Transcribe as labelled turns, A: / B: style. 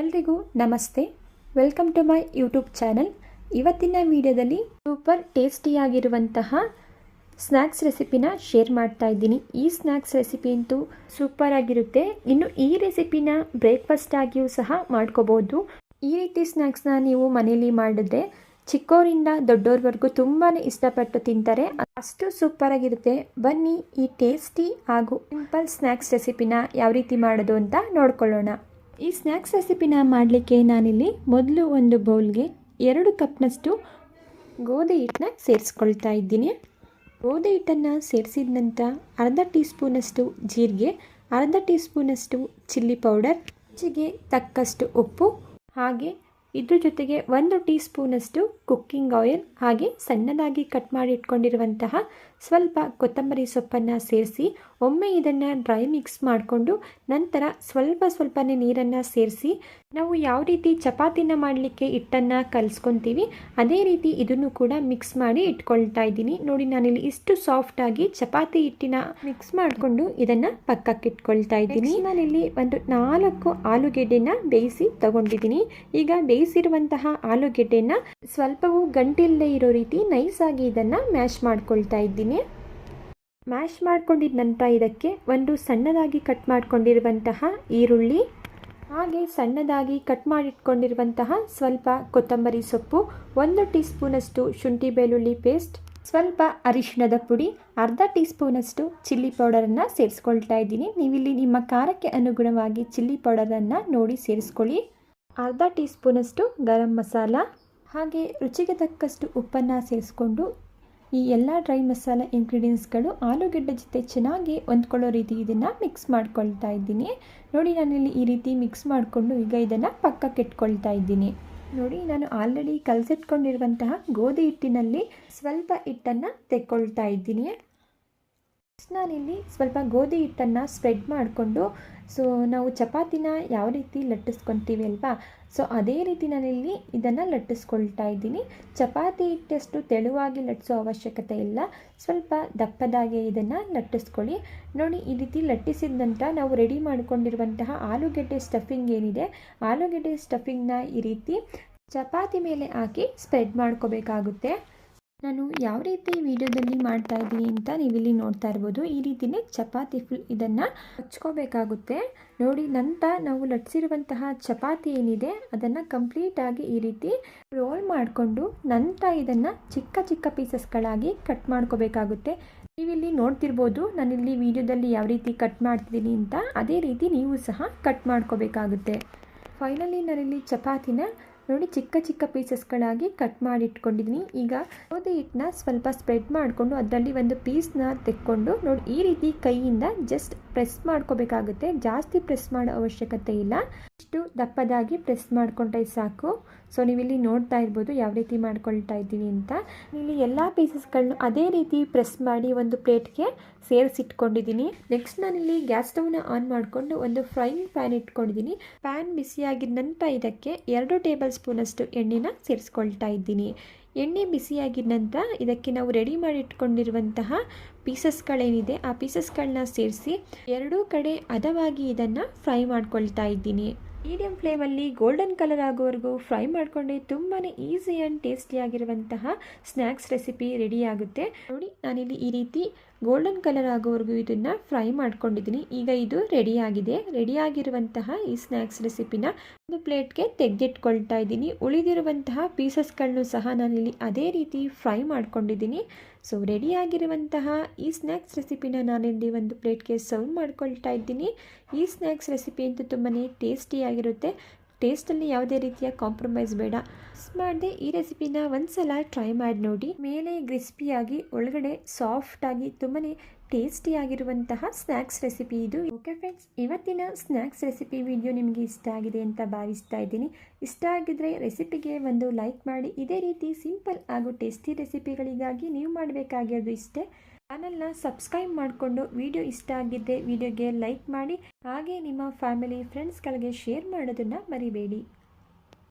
A: ಎಲ್ರಿಗೂ ನಮಸ್ತೆ. Welcome to my YouTube channel. ಇವತ್ತಿನ ವಿಡಿಯೋದಲ್ಲಿ ಸೂಪರ್ ಟೇಸ್ಟಿಯಾಗಿರುವಂತಹ ಸ್ನ್ಯಾಕ್ಸ್ ರೆಸಿಪಿನ ಶೇರ್ ಮಾಡ್ತಾ ಇದ್ದೀನಿ. ಈ ಸ್ನ್ಯಾಕ್ಸ್ ರೆಸಿಪಿ ಅಂತೂ ಸೂಪರ್ ಆಗಿರುತ್ತೆ. ಇನ್ನು ಈ ರೆಸಿಪಿನ ಬ್ರೇಕ್ಫಾಸ್ಟ್ ಆಗಿಯೂ ಸಹ ಮಾಡ್ಕೋಬೋದು. ಈ ರೀತಿ ಸ್ನ್ಯಾಕ್ಸ್ನ ನೀವು ಮನೇಲಿ ಮಾಡಿದ್ರೆ ಚಿಕ್ಕವರಿಂದ ದೊಡ್ಡೋರ್ವರೆಗೂ ತುಂಬಾ ಇಷ್ಟಪಟ್ಟು ತಿಂತಾರೆ. ಅಷ್ಟು ಸೂಪರ್ ಆಗಿರುತ್ತೆ. ಬನ್ನಿ ಈ ಟೇಸ್ಟಿ ಹಾಗೂ ಸಿಂಪಲ್ ಸ್ನ್ಯಾಕ್ಸ್ ರೆಸಿಪಿನ ಯಾವ ರೀತಿ ಮಾಡೋದು ಅಂತ ನೋಡ್ಕೊಳ್ಳೋಣ. ಈ ಸ್ನ್ಯಾಕ್ಸ್ ರೆಸಿಪಿನ ಮಾಡಲಿಕ್ಕೆ ನಾನಿಲ್ಲಿ ಮೊದಲು ಒಂದು ಬೌಲ್ಗೆ 2 ಕಪ್ನಷ್ಟು ಗೋಧಿ ಹಿಟ್ಟನ್ನ ಸೇರಿಸ್ಕೊಳ್ತಾ ಇದ್ದೀನಿ. ಗೋಧಿ ಹಿಟ್ಟನ್ನು ಸೇರಿಸಿದ ನಂತರ ಅರ್ಧ ಟೀ ಸ್ಪೂನಷ್ಟು ಜೀರಿಗೆ, ಅರ್ಧ ಟೀ ಸ್ಪೂನಷ್ಟು ಚಿಲ್ಲಿ ಪೌಡರ್, ರುಚಿಗೆ ತಕ್ಕಷ್ಟು ಉಪ್ಪು, ಹಾಗೆ ಇದ್ರ ಜೊತೆಗೆ 1 ಟೀ ಸ್ಪೂನಷ್ಟು ಕುಕ್ಕಿಂಗ್ ಆಯಿಲ್, ಹಾಗೆ ಸಣ್ಣದಾಗಿ ಕಟ್ ಮಾಡಿ ಇಟ್ಕೊಂಡಿರುವಂತಹ ಸ್ವಲ್ಪ ಕೊತ್ತಂಬರಿ ಸೊಪ್ಪನ್ನು ಸೇರಿಸಿ ಒಮ್ಮೆ ಇದನ್ನು ಡ್ರೈ ಮಿಕ್ಸ್ ಮಾಡಿಕೊಂಡು ನಂತರ ಸ್ವಲ್ಪನೇ ನೀರನ್ನು ಸೇರಿಸಿ ನಾವು ಯಾವ ರೀತಿ ಚಪಾತಿನ ಮಾಡಲಿಕ್ಕೆ ಹಿಟ್ಟನ್ನು ಕಲಿಸ್ಕೊತೀವಿ ಅದೇ ರೀತಿ ಇದನ್ನು ಕೂಡ ಮಿಕ್ಸ್ ಮಾಡಿ ಇಟ್ಕೊಳ್ತಾ ಇದ್ದೀನಿ. ನೋಡಿ, ನಾನಿಲ್ಲಿ ಇಷ್ಟು ಸಾಫ್ಟಾಗಿ ಚಪಾತಿ ಹಿಟ್ಟಿನ ಮಿಕ್ಸ್ ಮಾಡಿಕೊಂಡು ಇದನ್ನು ಪಕ್ಕಕ್ಕೆ ಇಟ್ಕೊಳ್ತಾ ಇದ್ದೀನಿ. ನಾನಿಲ್ಲಿ ಒಂದು 4 ಆಲೂಗೆಡ್ಡೆನ ಬೇಯಿಸಿ ತಗೊಂಡಿದ್ದೀನಿ. ಈಗ ಬೇಯಿಸಿರುವಂತಹ ಆಲೂಗೆಡ್ಡೆನ ಸ್ವಲ್ಪವೂ ಗಂಟಿಲ್ಲದೆ ಇರೋ ರೀತಿ ನೈಸಾಗಿ ಇದನ್ನು ಮ್ಯಾಶ್ ಮಾಡ್ಕೊಳ್ತಾ ಇದ್ದೀನಿ. ಮ್ಯಾಶ್ ಮಾಡ್ಕೊಂಡಿದ್ದ ನಂತರ ಇದಕ್ಕೆ ಒಂದು ಸಣ್ಣದಾಗಿ ಕಟ್ ಮಾಡ್ಕೊಂಡಿರುವಂತಹ ಈರುಳ್ಳಿ, ಹಾಗೆ ಸಣ್ಣದಾಗಿ ಕಟ್ ಮಾಡಿಟ್ಕೊಂಡಿರುವಂತಹ ಸ್ವಲ್ಪ ಕೊತ್ತಂಬರಿ ಸೊಪ್ಪು, 1 ಟೀ ಸ್ಪೂನಷ್ಟು ಶುಂಠಿ ಬೆಳ್ಳುಳ್ಳಿ ಪೇಸ್ಟ್, ಸ್ವಲ್ಪ ಅರಿಶಿಣದ ಪುಡಿ, ಅರ್ಧ ಟೀ ಸ್ಪೂನಷ್ಟು ಚಿಲ್ಲಿ ಪೌಡರನ್ನು ಸೇರಿಸ್ಕೊಳ್ತಾ ಇದ್ದೀನಿ. ನೀವಿಲ್ಲಿ ನಿಮ್ಮ ಖಾರಕ್ಕೆ ಅನುಗುಣವಾಗಿ ಚಿಲ್ಲಿ ಪೌಡರನ್ನು ನೋಡಿ ಸೇರಿಸ್ಕೊಳ್ಳಿ. ಅರ್ಧ ಟೀ ಸ್ಪೂನಷ್ಟು ಗರಂ ಮಸಾಲ, ಹಾಗೆ ರುಚಿಗೆ ತಕ್ಕಷ್ಟು ಉಪ್ಪನ್ನು ಸೇರಿಸ್ಕೊಂಡು ಈ ಎಲ್ಲ ಡ್ರೈ ಮಸಾಲ ಇಂಗ್ರೀಡಿಯೆಂಟ್ಸ್ಗಳು ಆಲೂಗೆಡ್ಡೆ ಜೊತೆ ಚೆನ್ನಾಗಿ ಹೊಂದ್ಕೊಳ್ಳೋ ರೀತಿ ಇದನ್ನು ಮಿಕ್ಸ್ ಮಾಡ್ಕೊಳ್ತಾ ಇದ್ದೀನಿ. ನೋಡಿ, ನಾನಿಲ್ಲಿ ಈ ರೀತಿ ಮಿಕ್ಸ್ ಮಾಡಿಕೊಂಡು ಈಗ ಇದನ್ನು ಪಕ್ಕಕ್ಕೆ ಇಟ್ಕೊಳ್ತಾ ಇದ್ದೀನಿ. ನೋಡಿ, ನಾನು ಆಲ್ರೆಡಿ ಕಲಸಿಟ್ಕೊಂಡಿರುವಂತಹ ಗೋಧಿ ಹಿಟ್ಟಿನಲ್ಲಿ ಸ್ವಲ್ಪ ಹಿಟ್ಟನ್ನು ತೆಕ್ಕೊಳ್ತಾ ಇದ್ದೀನಿ. ನಾನಿಲ್ಲಿ ಸ್ವಲ್ಪ ಗೋಧಿ ಹಿಟ್ಟನ್ನು ಸ್ಪ್ರೆಡ್ ಮಾಡಿಕೊಂಡು ನಾವು ಚಪಾತಿನ ಯಾವ ರೀತಿ ಲಟ್ಟಿಸ್ಕೊತೀವಿ ಅಲ್ವಾ, ಅದೇ ರೀತಿ ನಾನಿಲ್ಲಿ ಇದನ್ನು ಲಟ್ಟಿಸ್ಕೊಳ್ತಾ ಇದ್ದೀನಿ. ಚಪಾತಿ ಹಿಟ್ಟಷ್ಟು ತೆಳುವಾಗಿ ಲಟ್ಟಿಸೋ ಅವಶ್ಯಕತೆ ಇಲ್ಲ, ಸ್ವಲ್ಪ ದಪ್ಪದಾಗೆ ಇದನ್ನು ಲಟ್ಟಿಸ್ಕೊಳ್ಳಿ. ನೋಡಿ, ಈ ರೀತಿ ಲಟ್ಟಿಸಿದ ನಂತರ ನಾವು ರೆಡಿ ಮಾಡಿಕೊಂಡಿರುವಂತಹ ಆಲೂಗೆಡ್ಡೆ ಸ್ಟಫಿಂಗ್ ಏನಿದೆ, ಆಲೂಗೆಡ್ಡೆ ಸ್ಟಫಿಂಗ್ನ ಈ ರೀತಿ ಚಪಾತಿ ಮೇಲೆ ಹಾಕಿ ಸ್ಪ್ರೆಡ್ ಮಾಡ್ಕೋಬೇಕಾಗುತ್ತೆ. ನಾನು ಯಾವ ರೀತಿ ವಿಡಿಯೋದಲ್ಲಿ ಮಾಡ್ತಾ ಇದ್ದೀನಿ ಅಂತ ನೀವಿಲ್ಲಿ ನೋಡ್ತಾ ಇರ್ಬೋದು. ಈ ರೀತಿಯೇ ಚಪಾತಿ ಫುಲ್ ಇದನ್ನು ಹಚ್ಕೋಬೇಕಾಗುತ್ತೆ. ನೋಡಿ, ನಂತರ ನಾವು ಲಟ್ಟಿಸಿರುವಂತಹ ಚಪಾತಿ ಏನಿದೆ ಅದನ್ನು ಕಂಪ್ಲೀಟಾಗಿ ಈ ರೀತಿ ರೋಲ್ ಮಾಡಿಕೊಂಡು ನಂತರ ಇದನ್ನು ಚಿಕ್ಕ ಪೀಸಸ್ಗಳಾಗಿ ಕಟ್ ಮಾಡ್ಕೋಬೇಕಾಗುತ್ತೆ. ನೀವಿಲ್ಲಿ ನೋಡ್ತಿರ್ಬೋದು ನಾನಿಲ್ಲಿ ವಿಡಿಯೋದಲ್ಲಿ ಯಾವ ರೀತಿ ಕಟ್ ಮಾಡ್ತಿದ್ದೀನಿ ಅಂತ, ಅದೇ ರೀತಿ ನೀವು ಸಹ ಕಟ್ ಮಾಡ್ಕೋಬೇಕಾಗುತ್ತೆ. ಫೈನಲಿ ನಾನಿಲ್ಲಿ ಚಪಾತಿನ ನೋಡಿ ಚಿಕ್ಕ ಪೀಸಸ್ಗಳಾಗಿ ಕಟ್ ಮಾಡಿ ಇಟ್ಕೊಂಡಿದ್ದೀನಿ. ಈಗ ಗೋಧಿ ಹಿಟ್ಟನ್ನ ಸ್ವಲ್ಪ ಸ್ಪ್ರೆಡ್ ಮಾಡಿಕೊಂಡು ಅದರಲ್ಲಿ ಒಂದು ಪೀಸ್ನ ತೆಕ್ಕೊಂಡು ನೋಡಿ ಈ ರೀತಿ ಕೈಯಿಂದ ಜಸ್ಟ್ ಪ್ರೆಸ್ ಮಾಡ್ಕೋಬೇಕಾಗುತ್ತೆ. ಜಾಸ್ತಿ ಪ್ರೆಸ್ ಮಾಡೋ ಅವಶ್ಯಕತೆ ಇಲ್ಲ, ಇಷ್ಟು ದಪ್ಪದಾಗಿ ಪ್ರೆಸ್ ಮಾಡಿಕೊಂಡ್ರೆ ಸಾಕು. ನೀವಿಲ್ಲಿ ನೋಡ್ತಾ ಇರ್ಬೋದು ಯಾವ ರೀತಿ ಮಾಡ್ಕೊಳ್ತಾ ಇದ್ದೀನಿ ಅಂತ. ಇಲ್ಲಿ ಎಲ್ಲ ಪೀಸಸ್ಗಳನ್ನ ಅದೇ ರೀತಿ ಪ್ರೆಸ್ ಮಾಡಿ ಒಂದು ಪ್ಲೇಟ್ಗೆ ಸೇರಿಸಿಟ್ಕೊಂಡಿದ್ದೀನಿ. ನೆಕ್ಸ್ಟ್ ನಾನಿಲ್ಲಿ ಗ್ಯಾಸ್ ಸ್ಟವ್ನ ಆನ್ ಮಾಡಿಕೊಂಡು ಒಂದು ಫ್ರೈಯಿಂಗ್ ಪ್ಯಾನ್ ಇಟ್ಕೊಂಡಿದ್ದೀನಿ. ಪ್ಯಾನ್ ಬಿಸಿಯಾಗಿದ ನಂತರ ಇದಕ್ಕೆ 2 ಟೇಬಲ್ ಸ್ಪೂನಷ್ಟು ಎಣ್ಣೆನ ಸೇರಿಸ್ಕೊಳ್ತಾ ಇದ್ದೀನಿ. ಎಣ್ಣೆ ಬಿಸಿಯಾಗಿದ ನಂತರ ಇದಕ್ಕೆ ನಾವು ರೆಡಿ ಮಾಡಿ ಇಟ್ಕೊಂಡಿರುವಂತಹ ಪೀಸಸ್ಗಳೇನಿದೆ ಆ ಪೀಸಸ್ಗಳನ್ನ ಸೇರಿಸಿ 2 ಕಡೆ ಹದವಾಗಿ ಇದನ್ನು ಫ್ರೈ ಮಾಡ್ಕೊಳ್ತಾ ಇದ್ದೀನಿ. ಮೀಡಿಯಂ ಫ್ಲೇಮಲ್ಲಿ ಗೋಲ್ಡನ್ ಕಲರ್ ಆಗೋವರೆಗೂ ಫ್ರೈ ಮಾಡಿಕೊಂಡ್ರೆ ತುಂಬಾ ಈಸಿ ಆ್ಯಂಡ್ ಟೇಸ್ಟಿಯಾಗಿರುವಂತಹ ಸ್ನ್ಯಾಕ್ಸ್ ರೆಸಿಪಿ ರೆಡಿ ಆಗುತ್ತೆ. ನೋಡಿ, ನಾನಿಲ್ಲಿ ಈ ರೀತಿ ಗೋಲ್ಡನ್ ಕಲರ್ ಆಗೋವರೆಗೂ ಇದನ್ನು ಫ್ರೈ ಮಾಡ್ಕೊಂಡಿದ್ದೀನಿ. ಈಗ ಇದು ರೆಡಿಯಾಗಿರುವಂತಹ ಈ ಸ್ನ್ಯಾಕ್ಸ್ ರೆಸಿಪಿನ ಒಂದು ಪ್ಲೇಟ್ಗೆ ತೆಗೆದಿಟ್ಕೊಳ್ತಾ ಇದ್ದೀನಿ. ಉಳಿದಿರುವಂತಹ ಪೀಸಸ್ಗಳನ್ನು ಸಹ ನಾನಿಲ್ಲಿ ಅದೇ ರೀತಿ ಫ್ರೈ ಮಾಡ್ಕೊಂಡಿದ್ದೀನಿ. ರೆಡಿಯಾಗಿರುವಂತಹ ಈ ಸ್ನ್ಯಾಕ್ಸ್ ರೆಸಿಪಿನ ನಾನಿಲ್ಲಿ ಒಂದು ಪ್ಲೇಟ್ಗೆ ಸರ್ವ್ ಮಾಡ್ಕೊಳ್ತಾ ಇದ್ದೀನಿ. ಈ ಸ್ನ್ಯಾಕ್ಸ್ ರೆಸಿಪಿ ಅಂತೂ ತುಂಬಾ ಟೇಸ್ಟಿಯಾಗಿರುತ್ತೆ. ಟೇಸ್ಟಲ್ಲಿ ಯಾವುದೇ ರೀತಿಯ ಕಾಂಪ್ರಮೈಸ್ ಬೇಡ. ಮಿಸ್ ಮಾಡದೆ ಈ ರೆಸಿಪಿನ ಒಂದ್ಸಲ ಟ್ರೈ ಮಾಡಿ ನೋಡಿ. ಮೇಲೆ ಕ್ರಿಸ್ಪಿಯಾಗಿ ಒಳಗಡೆ ಸಾಫ್ಟಾಗಿ ತುಂಬಾ ಟೇಸ್ಟಿಯಾಗಿರುವಂತಹ ಸ್ನ್ಯಾಕ್ಸ್ ರೆಸಿಪಿ ಇದು. ಓಕೆ ಫ್ರೆಂಡ್ಸ್, ಇವತ್ತಿನ ಸ್ನ್ಯಾಕ್ಸ್ ರೆಸಿಪಿ ವಿಡಿಯೋ ನಿಮಗೆ ಇಷ್ಟ ಆಗಿದೆ ಅಂತ ಭಾವಿಸ್ತಾ ಇದ್ದೀನಿ. ಇಷ್ಟ ಆಗಿದ್ರೆ ರೆಸಿಪಿಗೆ ಒಂದು ಲೈಕ್ ಮಾಡಿ. ಇದೇ ರೀತಿ ಸಿಂಪಲ್ ಹಾಗೂ ಟೇಸ್ಟಿ ರೆಸಿಪಿಗಳಿಗಾಗಿ ನೀವು ಮಾಡಬೇಕಾಗಿರೋದು ಇಷ್ಟೇ, ಚಾನಲ್ನ ಸಬ್ಸ್ಕ್ರೈಬ್ ಮಾಡಿಕೊಂಡು ವಿಡಿಯೋ ಇಷ್ಟ ಆಗಿದ್ದರೆ ವಿಡಿಯೋಗೆ ಲೈಕ್ ಮಾಡಿ, ಹಾಗೆ ನಿಮ್ಮ ಫ್ಯಾಮಿಲಿ ಫ್ರೆಂಡ್ಸ್ಗಳಿಗೆ ಶೇರ್ ಮಾಡೋದನ್ನು ಮರಿಬೇಡಿ.